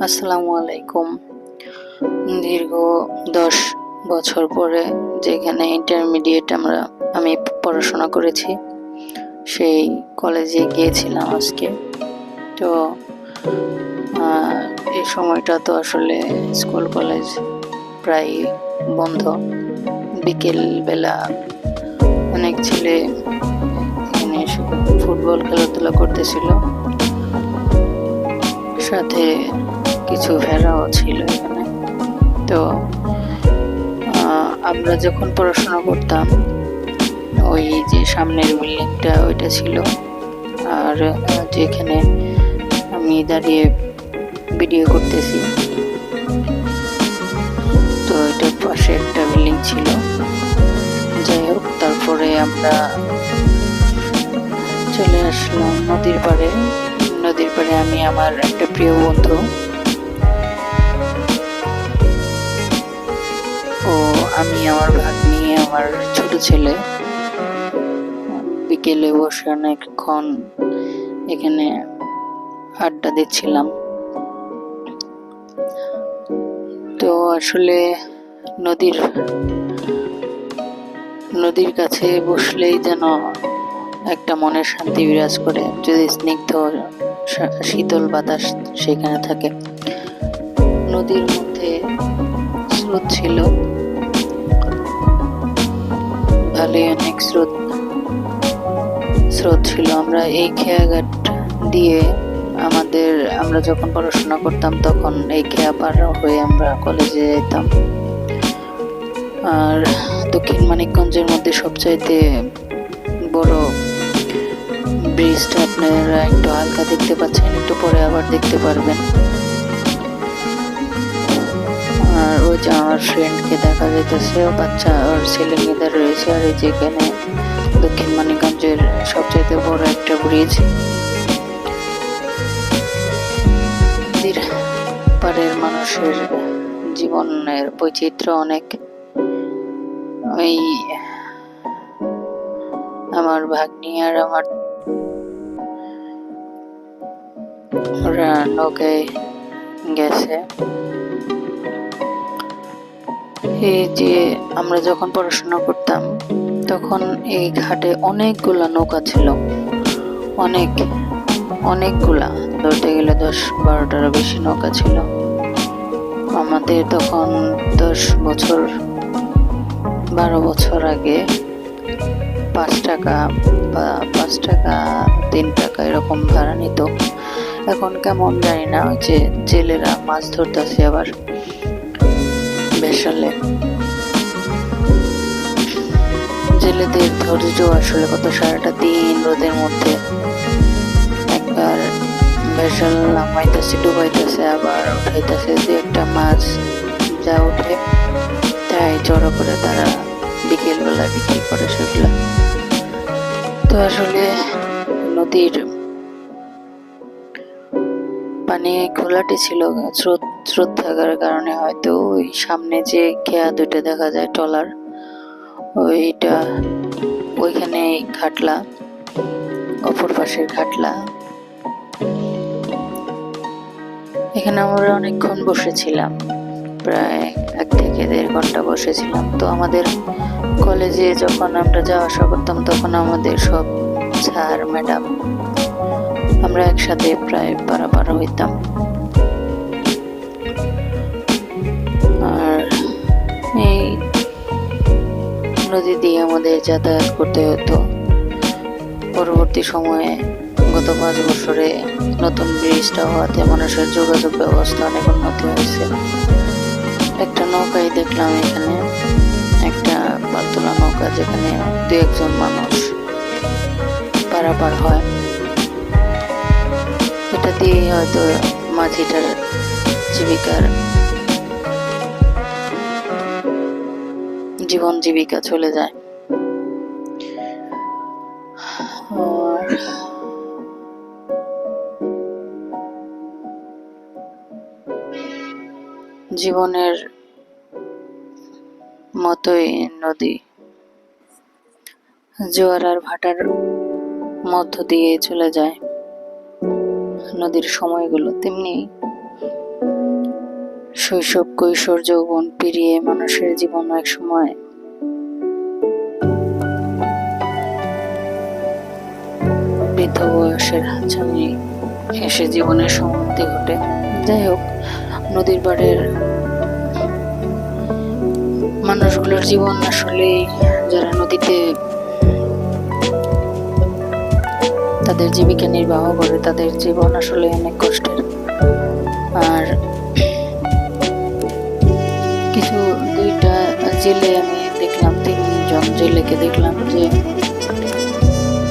আসসালামু আলাইকুম। দীর্ঘ 10 বছর পরে যেখানে ইন্টারমিডিয়েট আমি পড়াশোনা করেছি, সেই কলেজে গিয়েছিলাম আজকে। তো এই সময়টা তো আসলে স্কুল কলেজ প্রায় বন্ধ। বিকেল বেলা অনেক ছেলে এখানে ফুটবল খেলাধুলা করতেছিল, সাথে কিছু ভেড়াও ছিল এখানে। তো আমরা যখন পড়াশোনা করতাম, ওই যে সামনের বিল্ডিংটা ওইটা ছিল, আর যেখানে আমি দাঁড়িয়ে ভিডিও করতেছি, তো এটার পাশে একটা বিল্ডিং ছিল। যাই হোক, তারপরে আমরা চলে আসলাম নদীর পাড়ে। আমি আমার একটা প্রিয় বন্ধু ও আমি, আমার ভাগ্নি, আমার ছোট ছেলে বিকেলে বসে অনেকক্ষণ এখানে আড্ডা দিচ্ছিলাম। তো আসলে নদীর কাছে বসলেই যেন একটা মনের শান্তি বিরাজ করে, যদি স্নিগ্ধ শীতল বাতাস সেখানে থাকে। নদীর মধ্যে স্রোত ছিল, ভালোই অনেক স্রোত ছিল। আমরা এই খেয়াঘাট দিয়ে আমরা যখন পড়াশোনা করতাম, তখন এই খেয়া পার হয়ে আমরা কলেজে যেতাম। আর দক্ষিণ মানিকগঞ্জের মধ্যে সবচাইতে বড় ব্রিজটা আপনারা একটু হালকা দেখতে পাচ্ছেন, একটু পরে আবার দেখতে পারবেন। আর ওই যে আমার ফ্রেন্ডকে দেখা যাইতেছে, বাচ্চা আর ছেলে মেয়েদের রয়েছে। আর এই যেখানে দক্ষিণ মানিকগঞ্জের সবচাইতে বড় একটা ব্রিজ। নদীর পাড়ের মানুষের জীবনের বৈচিত্র্য অনেক। ওই আমার ভাগ্নি আর ওরা নৌকায় গেছে। এই যে আমরা যখন পড়াশোনা করতাম, তখন এই ঘাটে অনেকগুলা নৌকা ছিল, অনেকগুলা, ধরতে গেলে 10-12টারও বেশি নৌকা ছিল। আমাদের তখন 10 বছর 12 বছর আগে 5 টাকা বা 5 টাকা 3 টাকা এরকম ভাড়া নিত। এখন কেমন জানি না, ওই যে জেলেরা মাছ ধরতেছে আবার ভেসলে। জেলেদের ধৈর্য আসলে কত, সারাটা দিন রোদের মধ্যে একবার ভেসল নামাইতেছে, ডুবাইতেছে, আবার উঠাইতেছে। যে একটা মাছ যা উঠে তাই জড়ো করে তারা বিকেল বেলা বিক্রি করে সেগুলা। তো আসলে নদীর পানি ঘোলাটে ছিল, স্রোত থাকার কারণে হয়তো ওই সামনে যে খেয়া দুটো দেখা যায় ট্রলার, ওইখানে ঘাটলা, অপর পাশের ঘাটলা। এখানে আমরা অনেকক্ষণ বসেছিলাম, প্রায় 1 থেকে 1.5 ঘন্টা বসেছিলাম। তো আমাদের কলেজে যখন আমরা যাওয়া আসা করতাম, তখন আমাদের সব স্যার ম্যাডাম আমরা একসাথে প্রায় পারাপার হইতাম। আর এই নদী দিয়ে আমাদের যাতায়াত করতে হতো। পরবর্তী সময়ে গত 5 বছরে নতুন ব্রিজটা হওয়াতে মানুষের যোগাযোগ ব্যবস্থা অনেক উন্নতি হয়েছে। একটা নৌকায় দেখলাম এখানে, একটা পালতোলা নৌকা, যেখানে 2-1 জন মানুষ পারাপার হয়। এটা দিয়ে হয়তো মাঝিটার জীবন জীবিকা চলে যায়। আর জীবনের মতোই নদী জোয়ার আর ভাটার মধ্য দিয়ে চলে যায়। নদীর সময়গুলো তেমনি শৈশব, কৈশোর, যৌবন পেরিয়ে মানুষের জীবন এক সময় বৃদ্ধ বয়সের হাতছানি এসে জীবনের সমাপ্তি ঘটে। যাই হোক, নদীর পাড়ের মানুষগুলোর জীবন আসলে, যারা নদীতে তাদের জীবিকা নির্বাহ করে, তাদের জীবন আসলে অনেক কষ্টের। আর কিছু দুইটা জেলে আমি দেখলাম, 3জন জেলেকে দেখলাম যে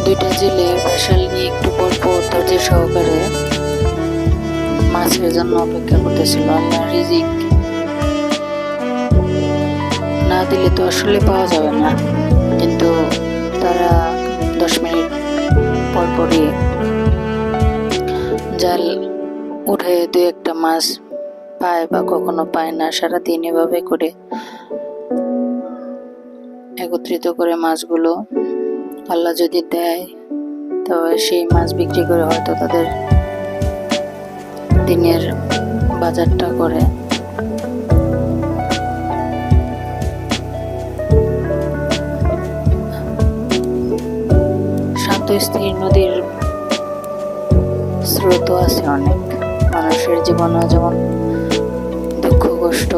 দুইটা জেলে ভেসাল নিয়ে একটু পর পর ধৈর্য সহকারে মাছের জন্য অপেক্ষা করতেছিল। আল্লাহ রিজিক না দিলে তো আসলে পাওয়া যাবে না, কিন্তু তারা 10 মিনিট পর পরই জাল উঠে 2-1টা মাছ পায় বা কখনো পায় না। সারাদিন এভাবে করে একত্রিত করে মাছগুলো আল্লাহ যদি দেয়, তবে সেই মাছ বিক্রি করে হয়তো তাদের দিনের বাজারটা করে। শান্ত স্থির নদীর স্রোত আছে অনেক। মানুষের জীবনে যেমন দুঃখ কষ্ট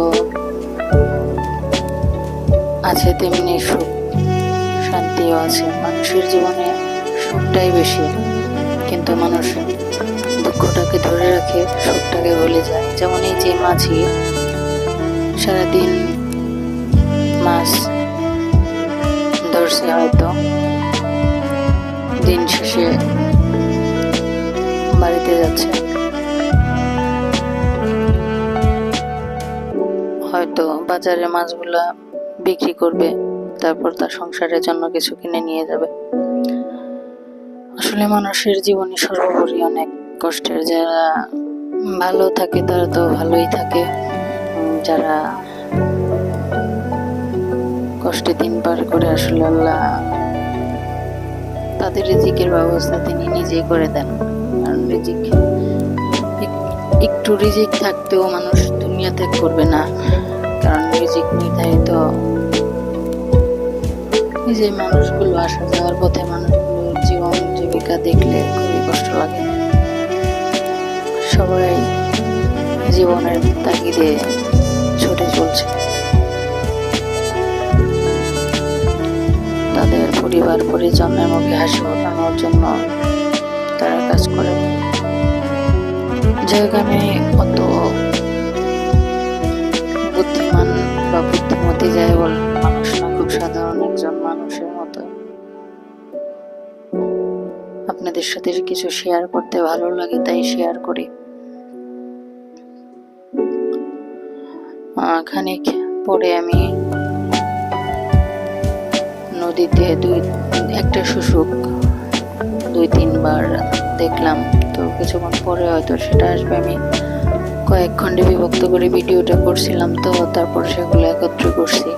আছে, তেমনি সুখ শান্তিও আছে। মানুষের জীবনে সুখটাই বেশি, কিন্তু মানুষ দুঃখটাকে ধরে রাখে, সুখটাকে ভুলে যায়। যেমন এই যে মাঝি সারাদিন মাছ ধরছে, হয়তো দিন শেষে বাড়িতে যাচ্ছে, হয়তো বাজারে মাছগুলা বিক্রি করবে, তারপর তার সংসারের জন্য কিছু কিনে নিয়ে যাবে। আসলে মানুষের জীবনে সর্বোপরি অনেক কষ্টের। যারা ভালো থাকে তারা তো ভালোই থাকে, যারা কষ্টে দিন পার করে আসলে আল্লাহ তাদের রিজিকের ব্যবস্থা তিনি নিজেই করে দেন। কারণ রিজিক, একটু রিজিক থাকতেও মানুষ দুনিয়া ত্যাগ করবে না, কারণ রিজিক নির্ধারিত। এই যে মানুষগুলো আসা যাওয়ার পথে মানুষগুলোর জীবন জীবিকা দেখলে খুবই কষ্ট লাগে। সবাই জীবনের তাগিদে ছুটে চলছে, তাদের পরিবার পরিজনের মুখে হাসি ফোটানোর জন্য তারা কাজ করে। যাই হোক, আমি অত বুদ্ধিমান বা বুদ্ধিমতী যাই বল মানুষ না, খুব সাধারণ একজন মানুষের মতো আপনাদের সাথে কিছু শেয়ার করতে ভালো লাগে, তাই শেয়ার করি। খানিক পরে আমি নদীতে একটা শুশুক 2-3 বার দেখলাম। তো কিছুক্ষণ পরে হয়তো সেটা আসবে। আমি কয়েক খণ্ডে বিভক্ত করে ভিডিওটা করছিলাম, তো তারপর সেগুলো একত্র করছি।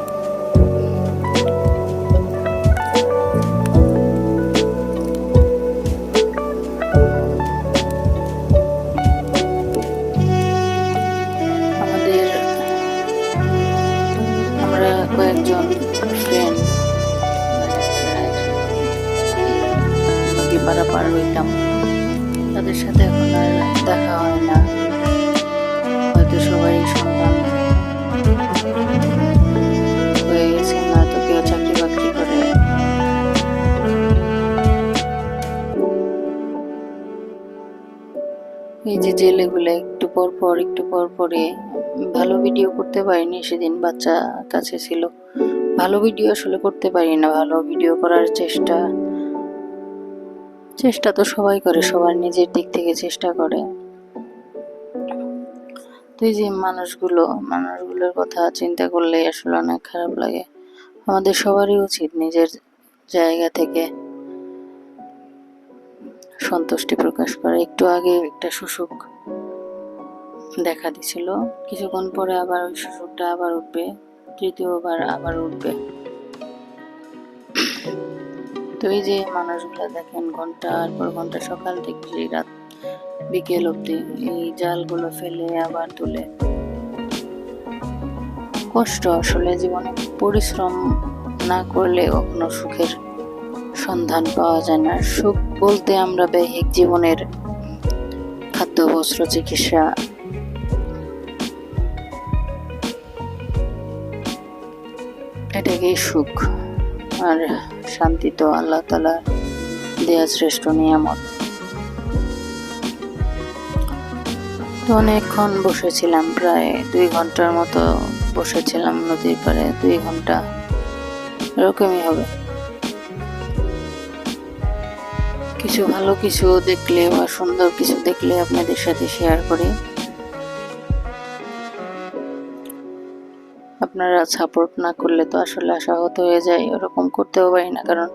আমরা কয়েকজন ফ্রেন্ড নদী পারাপার হইতাম, তাদের সাথে এখন আর দেখা হয় না। হয়তো সবাই সন্তান হয়ে গেছে, নয়তো কেউ চাকরি বাকরি করে। এই যে জেলেগুলো একটু পর পরে ভালো ভিডিও করতে পারিনি সেদিন, বাচ্চা কাছে ছিল। ভালো ভিডিও আসলে করতে পারি না। ভালো ভিডিও করার চেষ্টা তো সবাই করে, সবার নিজের দিক থেকে চেষ্টা করে। তো এই যে মানুষগুলোর কথা চিন্তা করলে আসলে অনেক খারাপ লাগে। আমাদের সবারই উচিত নিজের জায়গা থেকে সন্তুষ্টি প্রকাশ করা। একটু আগে একটা শুশুক দেখা দিছিল, কিছুক্ষণ পরে আবার ওই শুশুকটা আবার উঠবে, তৃতীয়বার আবার উঠবে। তো এই যে মানুষগুলো দেখেন ঘন্টার পর ঘন্টা, সকাল থেকে রাত বিকেল অব্দি এই জালগুলো ফেলে আবার তুলে কষ্ট আসলে জীবনে, পরিশ্রম না করলে কখনো সুখের সন্ধান পাওয়া যায় না। সুখ বলতে আমরা বৈহিক জীবনের খাদ্য, বস্ত্র, চিকিৎসা, এটাকেই সুখ। আর শান্তি তো আল্লাহ তাআলা দেয়া শ্রেষ্ঠ নিয়ামত। তো অনেকক্ষণ বসেছিলাম, প্রায় 2 ঘন্টার মতো বসেছিলাম নদীর পাড়ে। 2 ঘন্টা এরকমই হবে। কিছু ভালো কিছু দেখলে বা সুন্দর কিছু দেখলে আপনাদের সাথে শেয়ার করি। আপনারা সাপোর্ট না করলে তো আসলে আশাহত হয়ে যায়, ওরকম করতেও পারি না, কারণ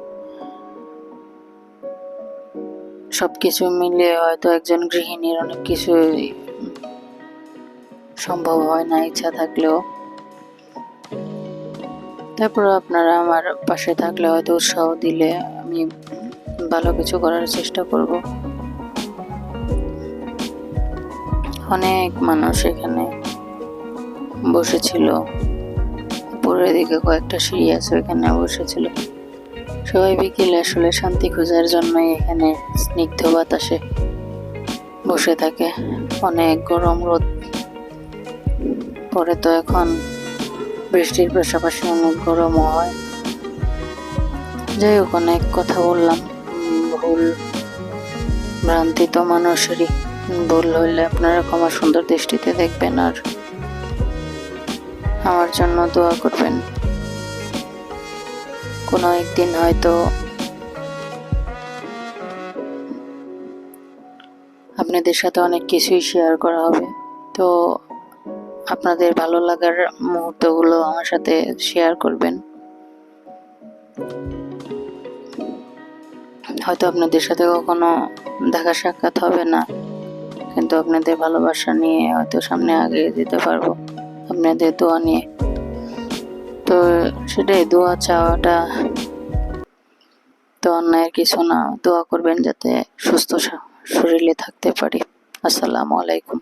সবকিছু মিলিয়ে হয়তো একজন গৃহিণীর অনেক কিছুই সম্ভব হয় না ইচ্ছা থাকলেও। তারপর আপনারা আমার পাশে থাকলে, হয়তো উৎসাহ দিলে আমি ভালো কিছু করার চেষ্টা করব। অনেক মানুষ এখানে বসেছিল, উপরের দিকে কয়েকটা সিঁড়ি আছে, ওইখানে বসেছিল সবাই। বিকেলে আসলে শান্তি খোঁজার জন্যই এখানে স্নিগ্ধ বাতাসে বসে থাকে। অনেক গরম রোদ পরে, তো এখন বৃষ্টির পাশাপাশি অনেক গরমও হয়। যাই হোক, অনেক কথা বললাম। ভুল ভ্রান্তি তো মানুষেরই, ভুল হইলে আপনারা ক্ষমা সুন্দর দৃষ্টিতে দেখবেন আর আমার জন্য দোয়া করবেন। কোনো একদিন হয়তো আপনাদের সাথে অনেক কিছুই শেয়ার করা হবে। তো আপনাদের ভালো লাগার মুহূর্তগুলো আমার সাথে শেয়ার করবেন। হয়তো আপনাদের সাথে কখনো দেখা সাক্ষাৎ হবে না, কিন্তু আপনাদের ভালোবাসা নিয়ে হয়তো সামনে আগে যেতে পারবো, আপনাদের দোয়া নিয়ে। তো সেটাই, দোয়া চাওয়াটা তো অন্যায়ের কিছু না। দোয়া করবেন যাতে সুস্থ শরীরে থাকতে পারি। আসসালামু আলাইকুম।